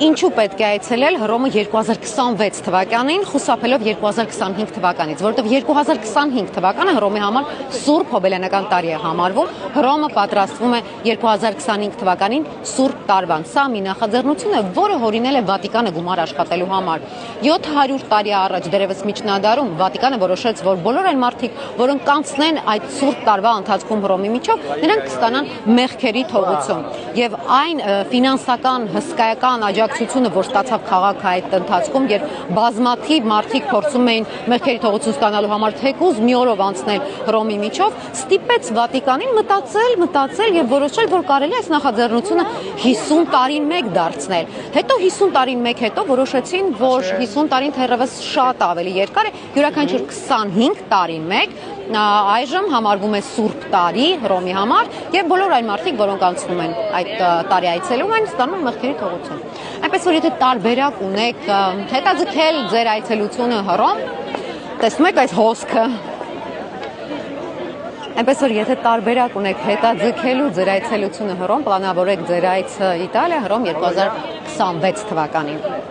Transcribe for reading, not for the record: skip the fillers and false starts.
Ինչու պետք է այցելել Հռոմը 2026 թվականին, խուսափելով 2025 թվականից, որովհետև 2025 թվականը Հռոմի համար Սուրբ Հոբելյանական տարի է համարվում, Հռոմը պատրաստվում է 2025 թվականին Սուրբ տարվան։ Սա մի նախաձեռնություն է, որը հորինել է Վատիկանը գումար աշխատելու համար։ 700 տարի առաջ դերևս միջնադարում Վատիկանը որոշեց, որ բոլոր այն մարդիկ, որոնք կանցնեն այդ Սուրբ տարվա ընթացքում Հռոմի միջով, նրանք կստանան մեղքերի թողություն։ Եվ այն ֆինանսական հսկայական աջակցությունը, որ ստացավ քաղաքը այդ ընթացքում, երբ բազմաթիվ մարդիկ փորձում էին մեղքերի թողություն ստանալու համար թեկուզ մի օրով անցնել Հռոմի միջով, ստիպեց Վատիկանին մտածել եւ որոշել, որ կարելի է այս նախաձեռնությունը 50 տարին մեկ դարձնել։ Հետո 50 տարին մեկ հետո որոշեցին, որ 50 տարին թերևս շատ ավելի երկար է, յուրաքանչյուր 25 տարին մեկ այժմ համարվում է Սուրբ տարի Հռոմի համար եւ բոլոր այն մարդիկ, որոնք անցնում են այդ տարի այցելում են, ստանում մեղքերի թողություն։ Այնպես որ եթե տարբերակ ունեք հետաձգել ձեր այցելությունը Հռոմ, տեսնում եք այս հոսքը։ Այնպես որ եթե տարբերակ ունեք հետաձգելու ձեր այցելությունը Հռոմ, պլանավորեք ձեր այցը Իտալիա Հռոմ 2026 թվականին։